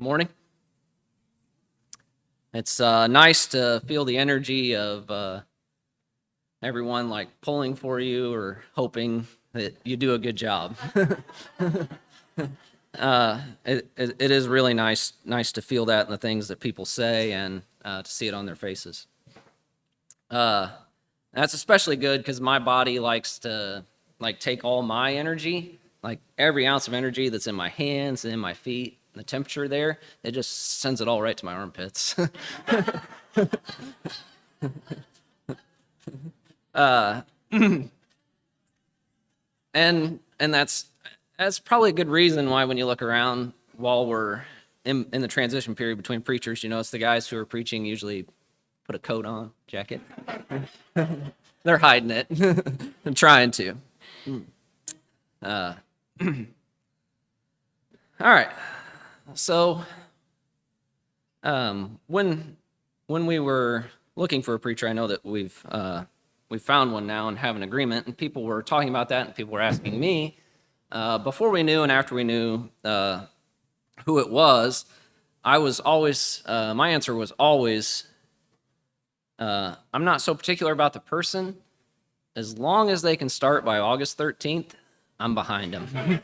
Morning. It's nice to feel the energy of everyone like pulling for you or hoping that you do a good job. It is really nice to feel that in the things that people say and to see it on their faces. That's especially good because my body likes to take all my energy, like every ounce of energy that's in my hands and in my feet. The temperature there, it just sends it all right to my armpits. And that's probably a good reason why when you look around while we're in the transition period between preachers, you notice the guys who are preaching usually put a coat on, jacket. They're hiding it. I'm trying to. All right. So, when we were looking for a preacher, I know that we've found one now and have an agreement, and people were talking about that, and people were asking me before we knew and after we knew who it was. I was always my answer was always I'm not so particular about the person. As long as they can start by August 13th, I'm behind them.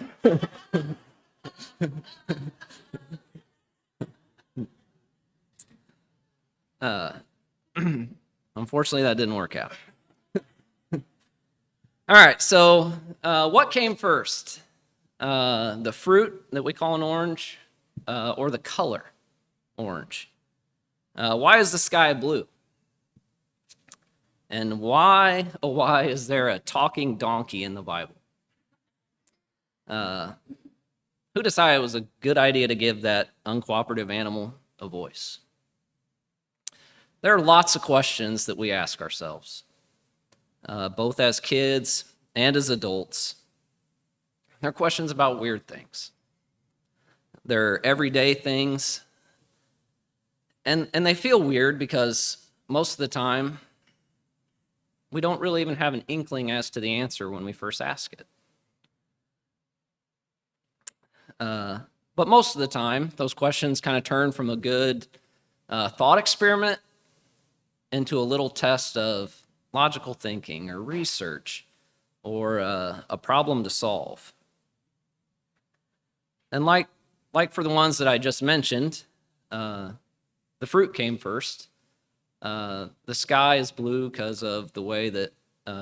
Unfortunately, that didn't work out. All right, so what came first? The fruit that we call an orange or the color orange? Why is the sky blue? And why, oh why, is there a talking donkey in the Bible? Who decided it was a good idea to give that uncooperative animal a voice? There are lots of questions that we ask ourselves, both as kids and as adults. They're questions about weird things. They're everyday things, and they feel weird because most of the time, we don't really even have an inkling as to the answer when we first ask it. But most of the time, those questions kind of turn from a good thought experiment into a little test of logical thinking or research or a problem to solve. And like for the ones that I just mentioned, the fruit came first. The sky is blue because of the way that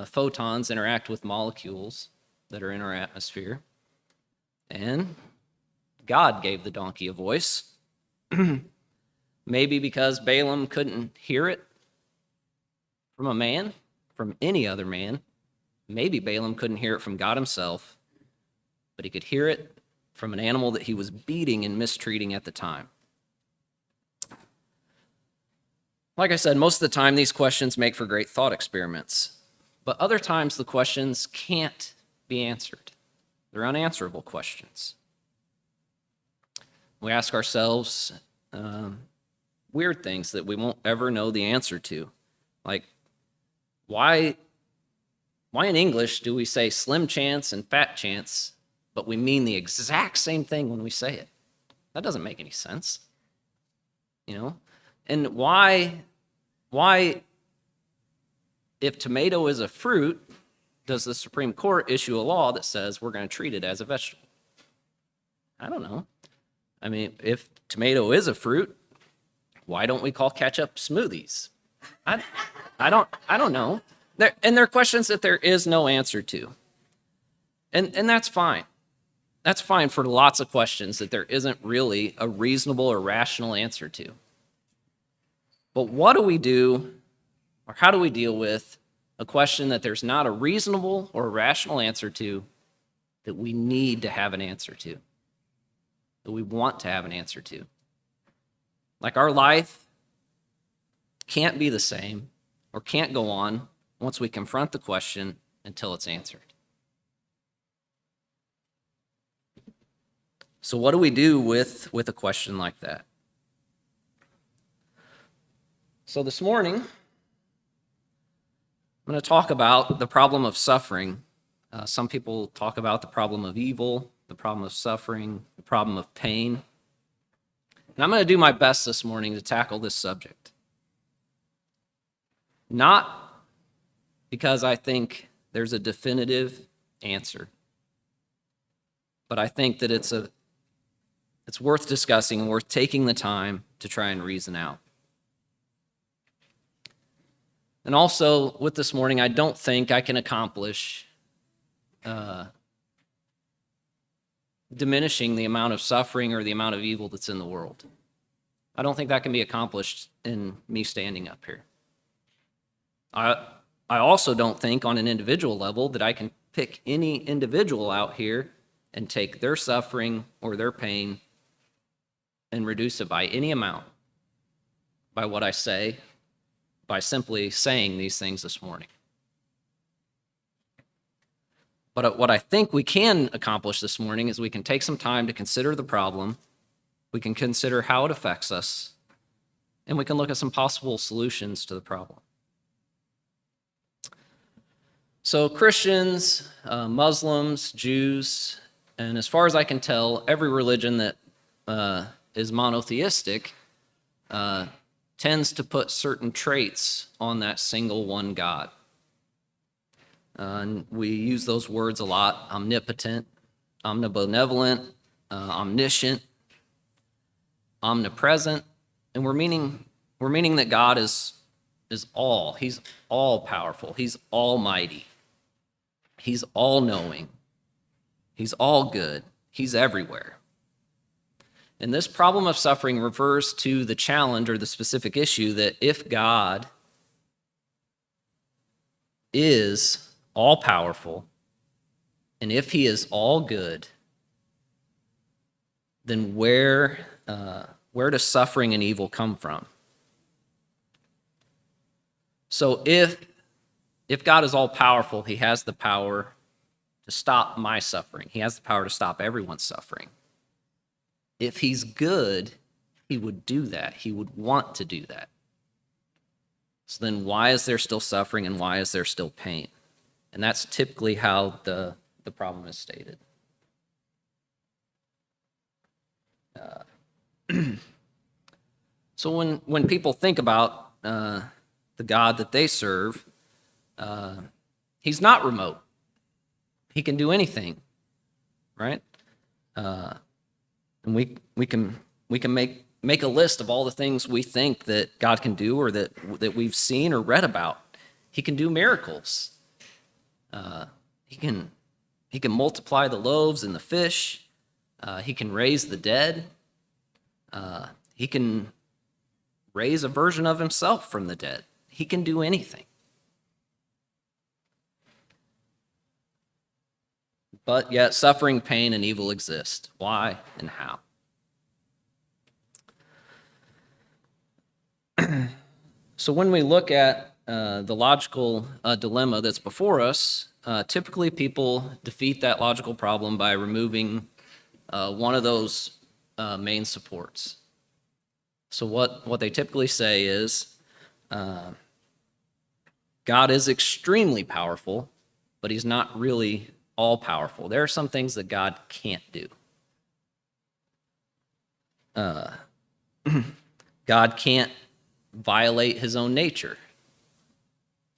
photons interact with molecules that are in our atmosphere. And God gave the donkey a voice. Maybe because Balaam couldn't hear it from a man, from any other man. Maybe Balaam couldn't hear it from God himself, but he could hear it from an animal that he was beating and mistreating at the time. Like I said, most of the time these questions make for great thought experiments, but other times the questions can't be answered. They're unanswerable questions. We ask ourselves weird things that we won't ever know the answer to, like why in English do we say slim chance and fat chance, but we mean the exact same thing when we say it? That doesn't make any sense, you know? And why, if tomato is a fruit, does the Supreme Court issue a law that says we're going to treat it as a vegetable? I don't know. I mean, if tomato is a fruit, why don't we call ketchup smoothies? I don't know. They're questions that there is no answer to. And that's fine. That's fine for lots of questions that there isn't really a reasonable or rational answer to. But what do we do, or how do we deal with a question that there's not a reasonable or rational answer to, that we need to have an answer to, that we want to have an answer to? Like our life can't be the same or can't go on once we confront the question until it's answered. So what do we do with a question like that? So this morning, I'm going to talk about the problem of suffering. Some people talk about the problem of evil, the problem of suffering, the problem of pain. And I'm going to do my best this morning to tackle this subject. Not because I think there's a definitive answer, but I think that it's worth discussing and worth taking the time to try and reason out. And also, with this morning, I don't think I can accomplish diminishing the amount of suffering or the amount of evil that's in the world. I don't think that can be accomplished in me standing up here. I also don't think on an individual level that I can pick any individual out here and take their suffering or their pain and reduce it by any amount by what I say, by simply saying these things this morning. But what I think we can accomplish this morning is we can take some time to consider the problem, we can consider how it affects us, and we can look at some possible solutions to the problem. So Christians, Muslims, Jews, and as far as I can tell, every religion that is monotheistic tends to put certain traits on that single one God. And we use those words a lot: omnipotent, omnibenevolent, omniscient, omnipresent, and we're meaning that God is all. He's all powerful. He's almighty. He's all knowing. He's all good. He's everywhere. And this problem of suffering refers to the challenge or the specific issue that if God is all powerful, and if he is all good, then where does suffering and evil come from? So if God is all powerful, he has the power to stop my suffering. He has the power to stop everyone's suffering. If he's good, he would do that. He would want to do that. So then why is there still suffering and why is there still pain? And that's typically how the problem is stated. So when people think about the God that they serve, he's not remote. He can do anything, right? And we can make a list of all the things we think that God can do or that we've seen or read about. He can do miracles. He can multiply the loaves and the fish. He can raise the dead. He can raise a version of himself from the dead. He can do anything. But yet suffering, pain, and evil exist. Why and how? So when we look at the logical dilemma that's before us, typically people defeat that logical problem by removing one of those main supports. So what they typically say is, God is extremely powerful, but he's not really all powerful. There are some things that God can't do. God can't violate his own nature.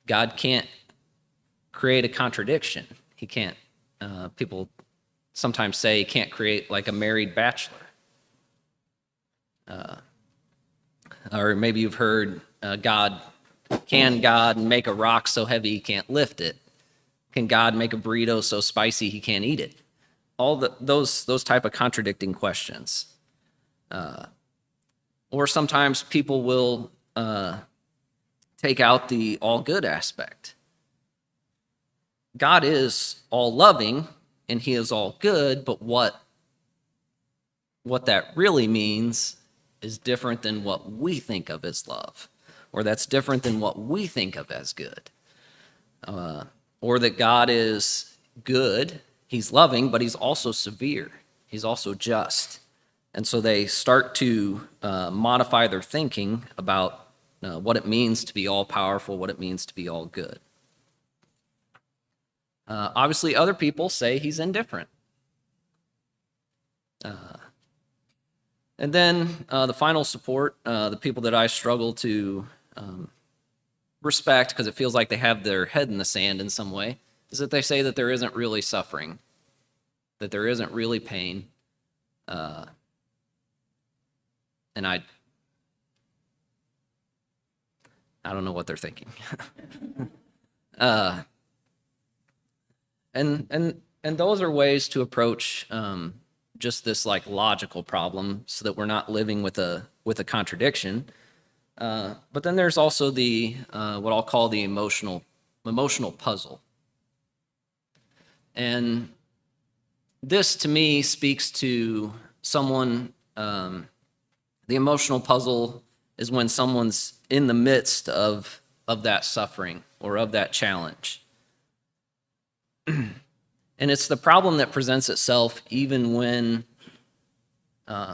God can't create a contradiction. He can't, people sometimes say he can't create like a married bachelor. Or maybe you've heard, can God make a rock so heavy he can't lift it? Can God make a burrito so spicy he can't eat it? All those type of contradicting questions. Or sometimes people will take out the all good aspect. God is all loving and he is all good, but what that really means is different than what we think of as love, or that's different than what we think of as good. Or that God is good, he's loving, but he's also severe, he's also just. And so they start to modify their thinking about what it means to be all powerful, what it means to be all good. Obviously, other people say he's indifferent. And then the final support, the people that I struggle to respect because it feels like they have their head in the sand in some way, is that they say that there isn't really suffering, that there isn't really pain. And I don't know what they're thinking. And those are ways to approach just this like logical problem, so that we're not living with a contradiction. But then there's also the what I'll call the emotional puzzle, and this to me speaks to someone. The emotional puzzle is when someone's in the midst of that suffering or of that challenge. And it's the problem that presents itself even when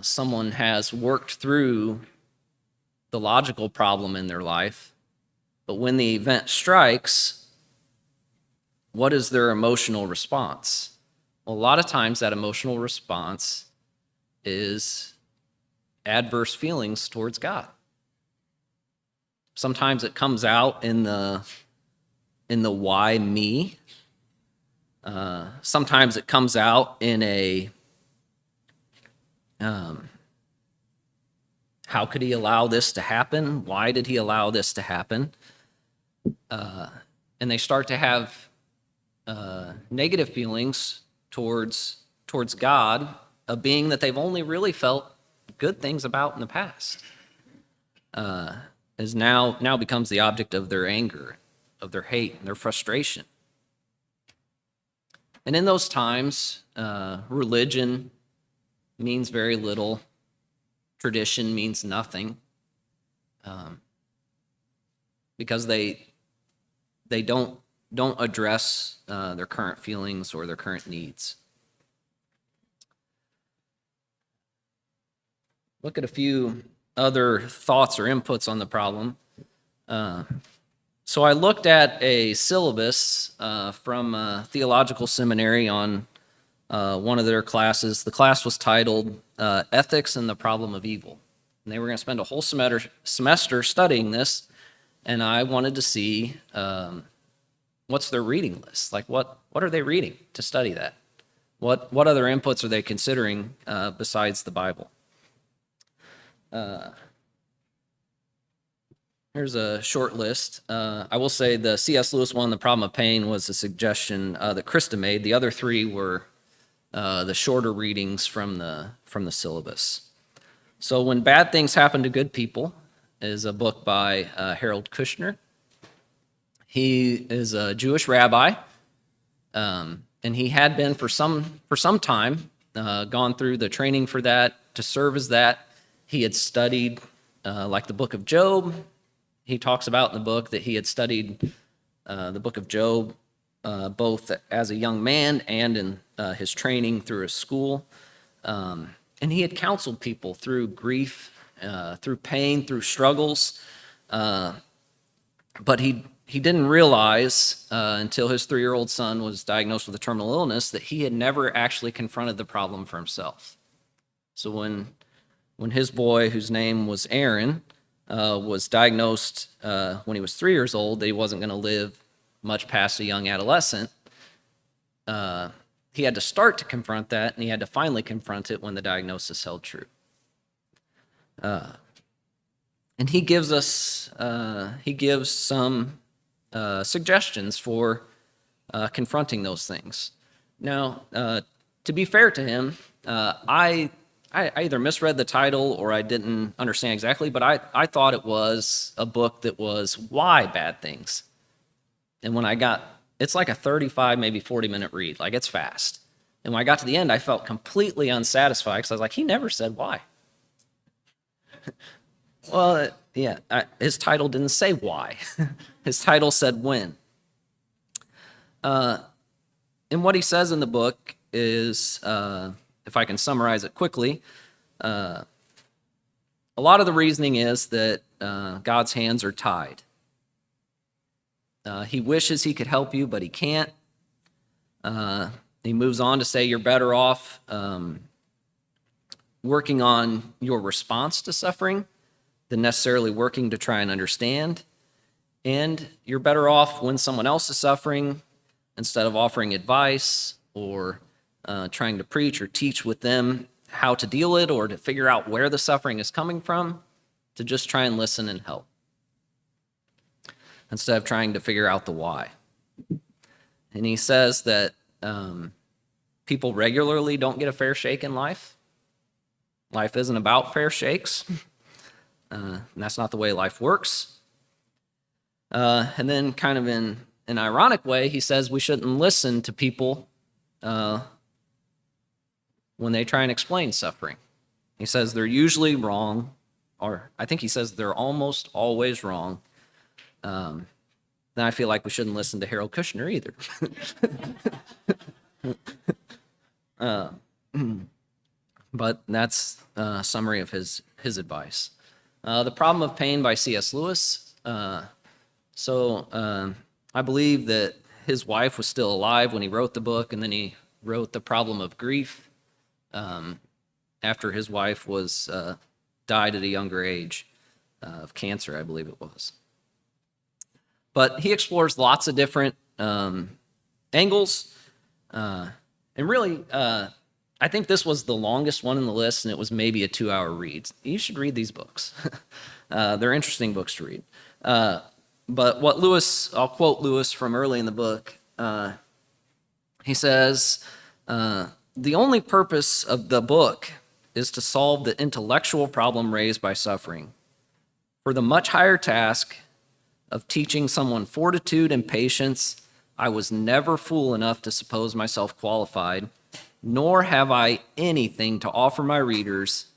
someone has worked through the logical problem in their life. But when the event strikes, what is their emotional response? Well, a lot of times that emotional response is adverse feelings towards God. Sometimes it comes out in the why me. Sometimes it comes out in a how could he allow this to happen? Why did he allow this to happen? And they start to have negative feelings towards God, a being that they've only really felt good things about in the past, is now becomes the object of their anger, of their hate, and their frustration. And in those times, religion means very little. Tradition means nothing, because they don't address their current feelings or their current needs. Look at a few other thoughts or inputs on the problem. So I looked at a syllabus from a theological seminary on one of their classes. The class was titled Ethics and the Problem of Evil. And they were going to spend a whole semester studying this, and I wanted to see what's their reading list. Like, what are they reading to study that? What other inputs are they considering besides the Bible? Here's a short list. I will say the C.S. Lewis one, The Problem of Pain, was a suggestion that Krista made. The other three were the shorter readings from the syllabus. So When Bad Things Happen to Good People is a book by Harold Kushner. He is a Jewish rabbi, and he had been for some time gone through the training for that, to serve as that. He had studied like the book of Job. He talks about in the book that he had studied the book of Job both as a young man and in his training through his school. And he had counseled people through grief, through pain, through struggles. But he didn't realize until his 3-year-old son was diagnosed with a terminal illness that he had never actually confronted the problem for himself. So when his boy, whose name was Aaron, was diagnosed when he was 3 years old, that he wasn't going to live much past a young adolescent, he had to start to confront that, and he had to finally confront it when the diagnosis held true. And he gives some suggestions for confronting those things. Now, to be fair to him, I either misread the title or I didn't understand exactly, but I thought it was a book that was why bad things. And when it's like a 35, maybe 40-minute read, like it's fast. And when I got to the end, I felt completely unsatisfied because I was like, he never said why. Well, yeah, his title didn't say why. His title said when. And what he says in the book is, if I can summarize it quickly, a lot of the reasoning is that God's hands are tied. He wishes he could help you, but he can't. He moves on to say you're better off working on your response to suffering than necessarily working to try and understand. And you're better off when someone else is suffering, instead of offering advice or trying to preach or teach with them how to deal it or to figure out where the suffering is coming from, to just try and listen and help, instead of trying to figure out the why. And he says that people regularly don't get a fair shake in life. Life isn't about fair shakes. And that's not the way life works. And then kind of in an ironic way, he says we shouldn't listen to people when they try and explain suffering. He says they're usually wrong, or I think he says they're almost always wrong. Then I feel like we shouldn't listen to Harold Kushner either. But that's a summary of his advice. The Problem of Pain by C.S. Lewis. So I believe that his wife was still alive when he wrote the book, and then he wrote The Problem of Grief after his wife was died at a younger age of cancer, I believe it was. But he explores lots of different angles, and really, I think this was the longest one in the list, and it was maybe a 2-hour read. You should read these books. They're interesting books to read. But what Lewis, I'll quote Lewis from early in the book. He says, the only purpose of the book is to solve the intellectual problem raised by suffering. For the much higher task of teaching someone fortitude and patience, I was never fool enough to suppose myself qualified, nor have I anything to offer my readers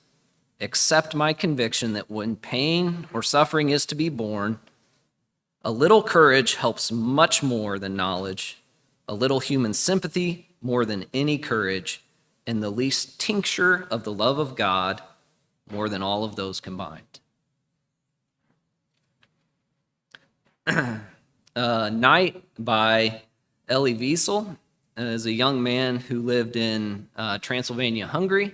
except my conviction that when pain or suffering is to be borne, a little courage helps much more than knowledge, a little human sympathy more than any courage, and the least tincture of the love of God more than all of those combined. Night by Elie Wiesel is a young man who lived in Transylvania, Hungary.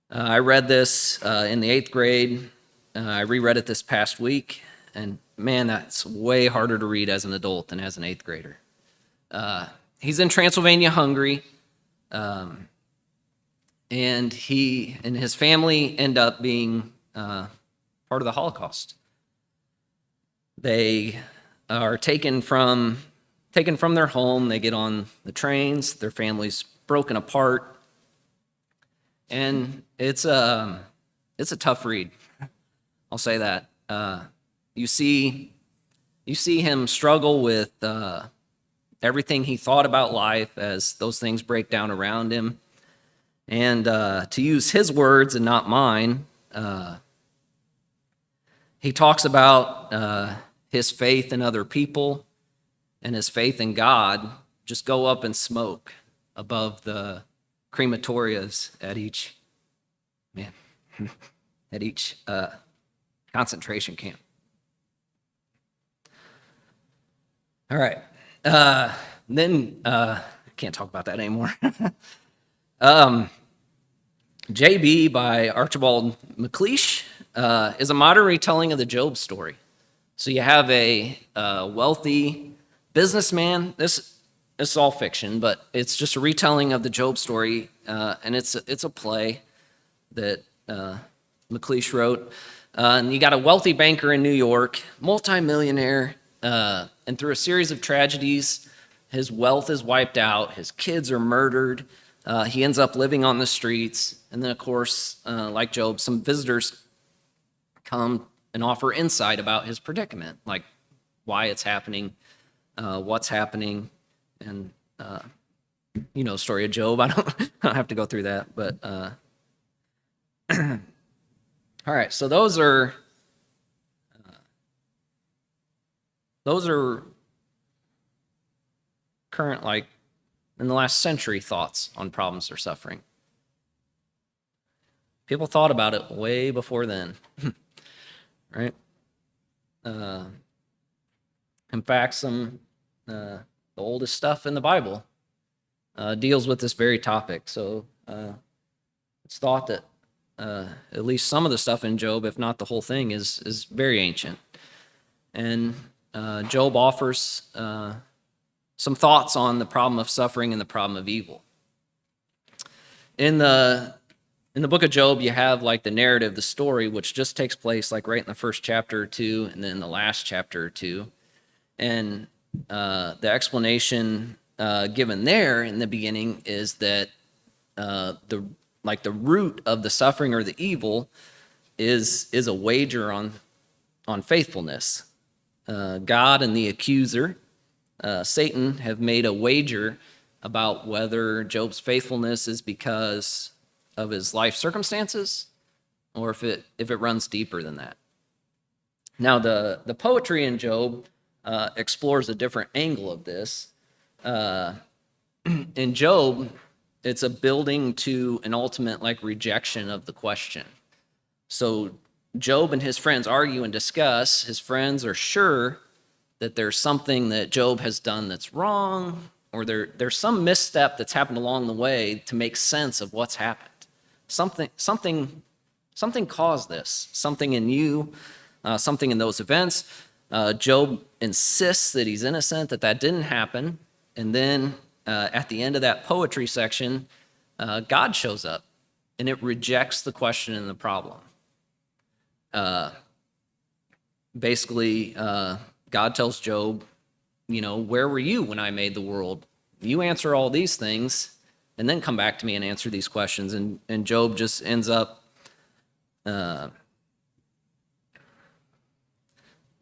I read this in the 8th grade. I reread it this past week, and man, that's way harder to read as an adult than as an 8th grader. He's in Transylvania, Hungary, and he and his family end up being part of the Holocaust. They are taken from their home. They get on the trains. Their family's broken apart, and it's a tough read. I'll say that. You see him struggle with everything he thought about life as those things break down around him. And to use his words and not mine, he talks about his faith in other people and his faith in God just go up in smoke above the crematorias at each concentration camp. All right. Then I can't talk about that anymore. JB by Archibald MacLeish is a modern retelling of the Job story. So you have a wealthy businessman. This is all fiction, but it's just a retelling of the Job story, and it's a play that MacLeish wrote. And you got a wealthy banker in New York, multimillionaire, and through a series of tragedies, his wealth is wiped out, his kids are murdered, he ends up living on the streets, and then, of course, like Job, some visitors come and offer insight about his predicament, like why it's happening, what's happening, and story of Job. I don't have to go through that, but all right. So those are current, like in the last century, thoughts on problems or suffering. People thought about it way before then. Right? In fact, some the oldest stuff in the Bible deals with this very topic. So it's thought that at least some of the stuff in Job, if not the whole thing, is very ancient. And Job offers some thoughts on the problem of suffering and the problem of evil. In the book of Job, you have like the narrative, the story, which just takes place like right in the first chapter or two, and then the last chapter or two. And the explanation given there in the beginning is that the root of the suffering or the evil is a wager on faithfulness. God and the accuser, Satan, have made a wager about whether Job's faithfulness is because of his life circumstances or if it runs deeper than that. Now, the poetry in Job explores a different angle of this. In Job, it's a building to an ultimate like rejection of the question. So Job and his friends argue and discuss. His friends are sure that there's something that Job has done that's wrong, or there's some misstep that's happened along the way to make sense of what's happened. Something caused this. Something in you, something in those events. Job insists that he's innocent, that didn't happen. And then at the end of that poetry section, God shows up, and it rejects the question and the problem. Basically, God tells Job, where were you when I made the world? You answer all these things, and then come back to me and answer these questions. And Job just ends up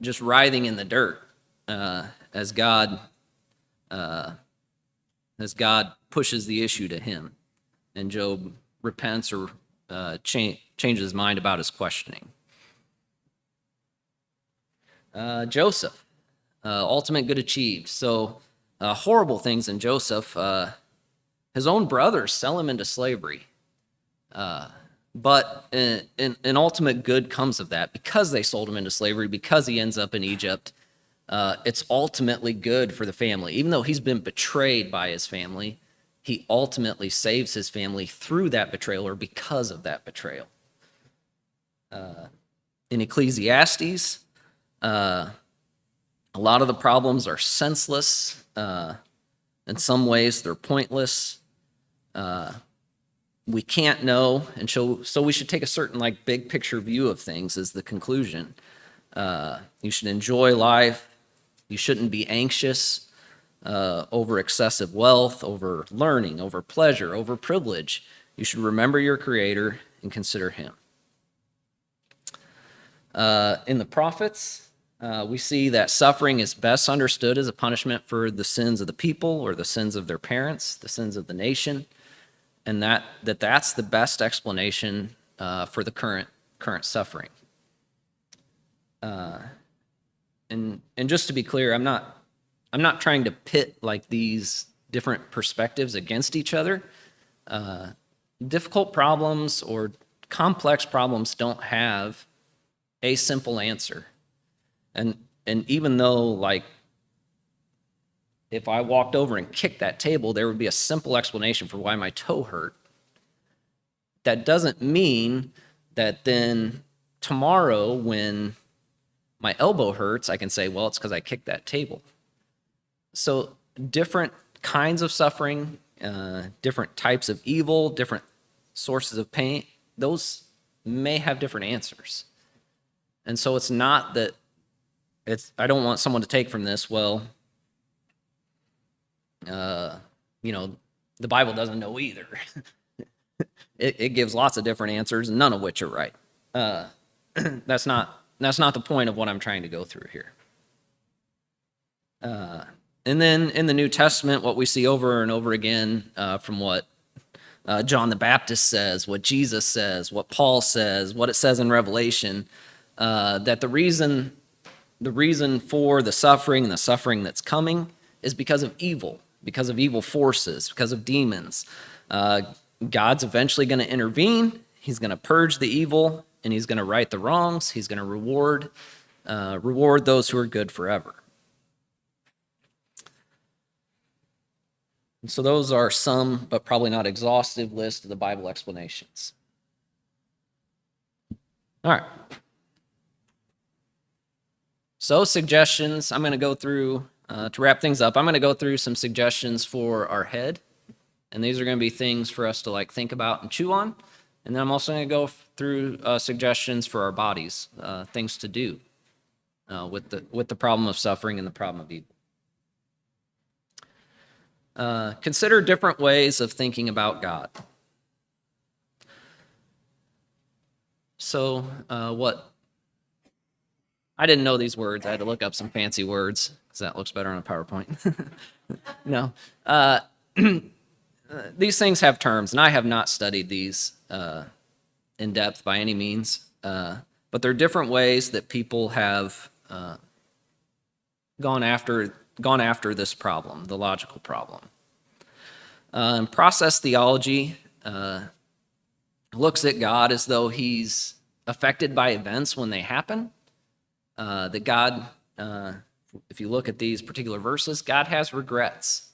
just writhing in the dirt as God pushes the issue to him, and Job repents or changes his mind about his questioning. Joseph, ultimate good achieved. So horrible things in Joseph. His own brothers sell him into slavery. But an ultimate good comes of that because they sold him into slavery, because he ends up in Egypt. It's ultimately good for the family. Even though he's been betrayed by his family, he ultimately saves his family through that betrayal or because of that betrayal. In Ecclesiastes, a lot of the problems are senseless. In some ways, they're pointless. We can't know, and so we should take a certain like big picture view of things as the conclusion. You should enjoy life. You shouldn't be anxious over excessive wealth, over learning, over pleasure, over privilege. You should remember your Creator and consider Him. In the prophets, we see that suffering is best understood as a punishment for the sins of the people or the sins of their parents, the sins of the nation, and that's the best explanation for the current suffering. And just to be clear, I'm not trying to pit like these different perspectives against each other. Difficult problems or complex problems don't have a simple answer. And even though like if I walked over and kicked that table, there would be a simple explanation for why my toe hurt. That doesn't mean that then tomorrow when my elbow hurts, I can say, well, it's because I kicked that table. So different kinds of suffering, different types of evil, different sources of pain, those may have different answers. And so it's not that I don't want someone to take from this, well, the Bible doesn't know either. It gives lots of different answers, none of which are right. That's not the point of what I'm trying to go through here. And then in the New Testament, what we see over and over again from what John the Baptist says, what Jesus says, what Paul says, what it says in Revelation, that the reason for the suffering and the suffering that's coming is because of evil forces, because of demons. God's eventually going to intervene. He's going to purge the evil, and he's going to right the wrongs. He's going to reward those who are good forever. And so those are some, but probably not exhaustive list of the Bible explanations. All right. So suggestions, I'm going to go through, to wrap things up, I'm going to go through some suggestions for our head. And these are going to be things for us to like think about and chew on. And then I'm also going to go through suggestions for our bodies, things to do with the problem of suffering and the problem of evil. Consider different ways of thinking about God. So I didn't know these words. I had to look up some fancy words because that looks better on a PowerPoint. No. These things have terms, and I have not studied these in depth by any means, but there are different ways that people have gone after this problem, the logical problem. Process theology looks at God as though he's affected by events when they happen. That God, if you look at these particular verses, God has regrets.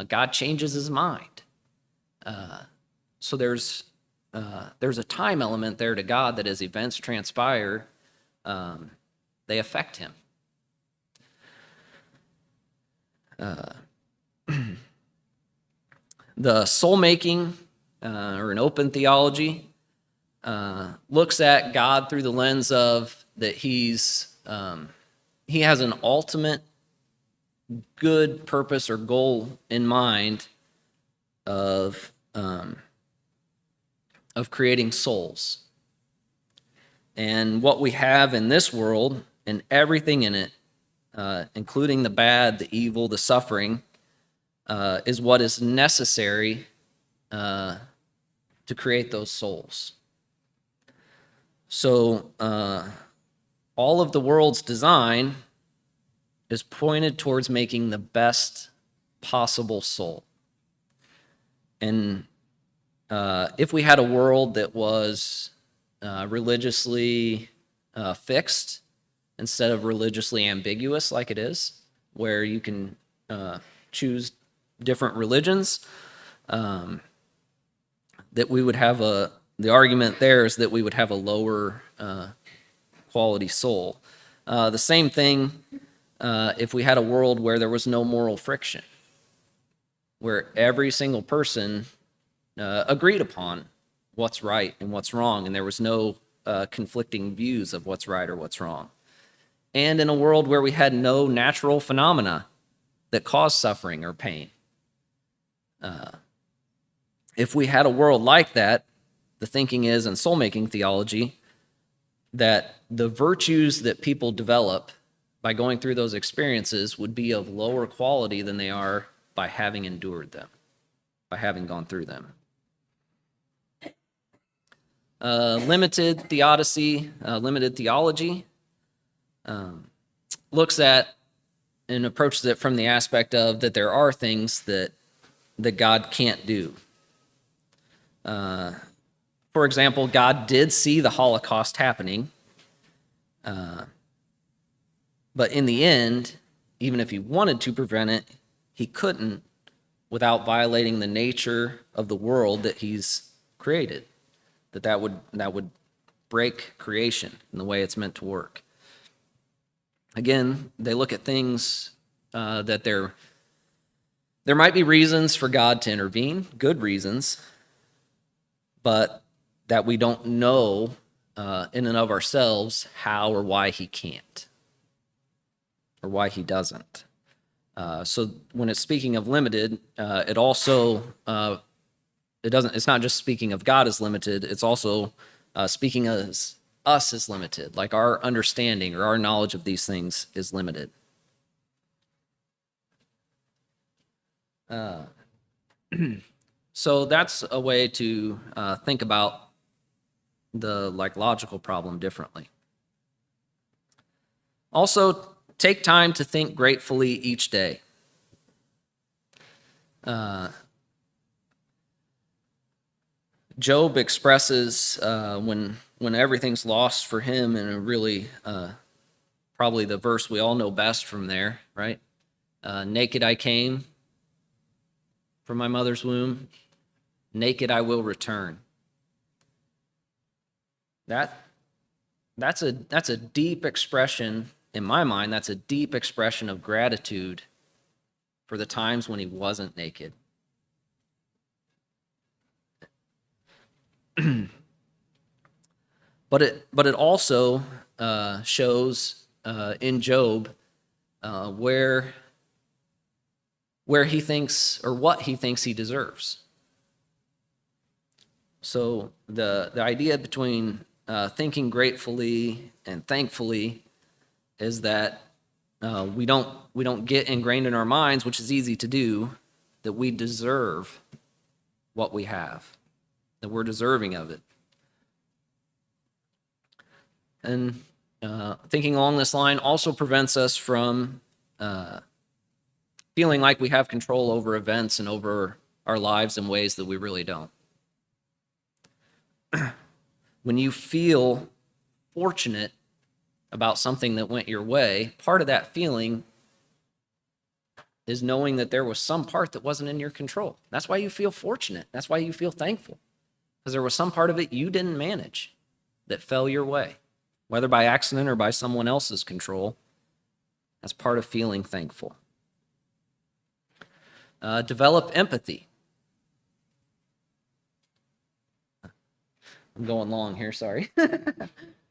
God changes his mind. So there's a time element there to God that as events transpire, they affect him. The soul-making or an open theology looks at God through the lens of that he has an ultimate good purpose or goal in mind of creating souls. And what we have in this world and everything in it, including the bad, the evil, the suffering, is what is necessary to create those souls. So all of the world's design is pointed towards making the best possible soul. And if we had a world that was religiously fixed instead of religiously ambiguous like it is, where you can choose different religions, that we would have the argument there is that we would have a lower quality soul. The same thing if we had a world where there was no moral friction, where every single person agreed upon what's right and what's wrong, and there was no conflicting views of what's right or what's wrong. And in a world where we had no natural phenomena that cause suffering or pain. If we had a world like that, the thinking is in soul-making theology that the virtues that people develop by going through those experiences would be of lower quality than they are by having endured them, by having gone through them. Limited theodicy, limited theology looks at and approaches it from the aspect of that there are things that God can't do. For example, God did see the Holocaust happening, but in the end, even if he wanted to prevent it, he couldn't without violating the nature of the world that he's created. That would break creation in the way it's meant to work. Again, they look at things that there might be reasons for God to intervene, good reasons, but that we don't know in and of ourselves how or why he can't, or why he doesn't. So when it's speaking of limited, it also it's not just speaking of God as limited, it's also speaking as us as limited, like our understanding or our knowledge of these things is limited. So that's a way to think about the logical problem differently. Also, take time to think gratefully each day. Job expresses when everything's lost for him in a really probably the verse we all know best from there, right? Naked I came from my mother's womb, naked I will return. That's a deep expression, in my mind, that's a deep expression of gratitude for the times when he wasn't naked. But it also shows in Job where he thinks, or what he thinks he deserves. So the idea between thinking gratefully and thankfully is that we don't get ingrained in our minds, which is easy to do, that we deserve what we have, that we're deserving of it. And thinking along this line also prevents us from feeling like we have control over events and over our lives in ways that we really don't. When you feel fortunate about something that went your way, part of that feeling is knowing that there was some part that wasn't in your control. That's why you feel fortunate. That's why you feel thankful, because there was some part of it you didn't manage that fell your way, whether by accident or by someone else's control. That's part of feeling thankful. Develop empathy. I'm going long here, sorry.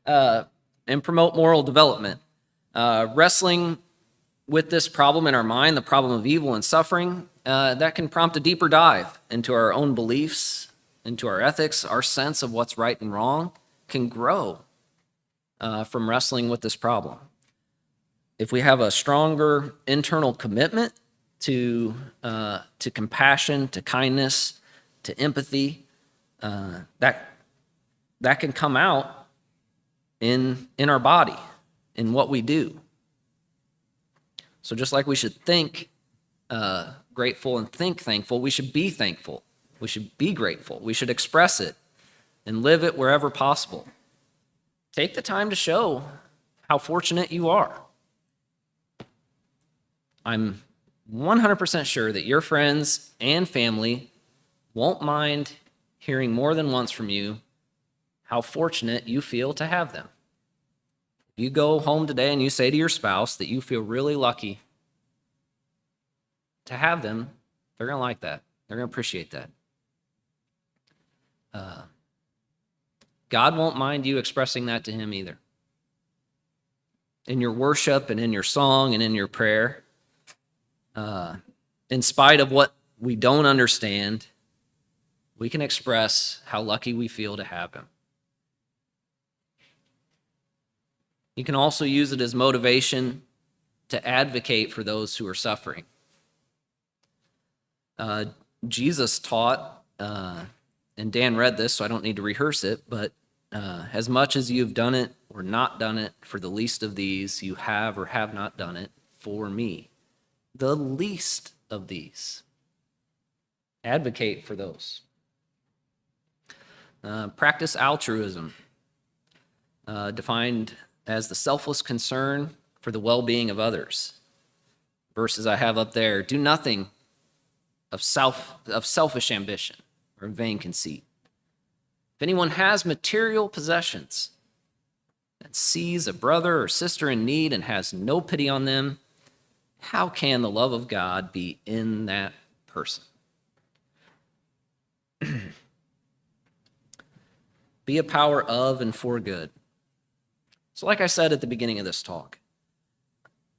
And promote moral development. Wrestling with this problem in our mind, the problem of evil and suffering, that can prompt a deeper dive into our own beliefs, into our ethics. Our sense of what's right and wrong can grow from wrestling with this problem. If we have a stronger internal commitment to compassion, to kindness, to empathy, that can come out in our body, in what we do. So just like we should think grateful and think thankful, we should be thankful. We should be grateful. We should express it and live it wherever possible. Take the time to show how fortunate you are. I'm 100% sure that your friends and family won't mind hearing more than once from you how fortunate you feel to have them. If you go home today and you say to your spouse that you feel really lucky to have them, they're going to like that. They're going to appreciate that. God won't mind you expressing that to him either. In your worship and in your song and in your prayer, in spite of what we don't understand, we can express how lucky we feel to have him. You can also use it as motivation to advocate for those who are suffering. Jesus taught, and Dan read this, so I don't need to rehearse it, but as much as you've done it or not done it for the least of these, you have or have not done it for me. The least of these. Advocate for those. Practice altruism, defined as the selfless concern for the well-being of others. Verses I have up there: do nothing of selfish ambition or vain conceit. If anyone has material possessions and sees a brother or sister in need and has no pity on them, how can the love of God be in that person? Be a power of and for good. So like I said at the beginning of this talk,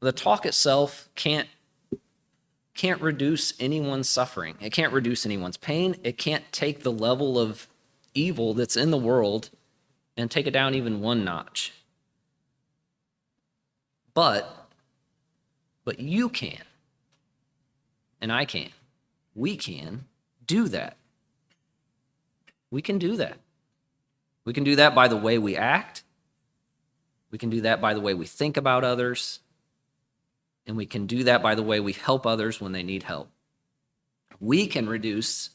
the talk itself can't reduce anyone's suffering. It can't reduce anyone's pain. It can't take the level of evil that's in the world and take it down even one notch. But you can, and I can. We can do that. We can do that. We can do that by the way we act. We can do that by the way we think about others. And we can do that by the way we help others when they need help. We can reduce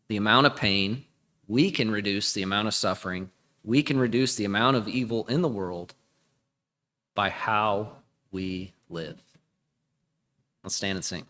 the amount of pain. We can reduce the amount of suffering. We can reduce the amount of evil in the world by how we live. Let's stand and sing.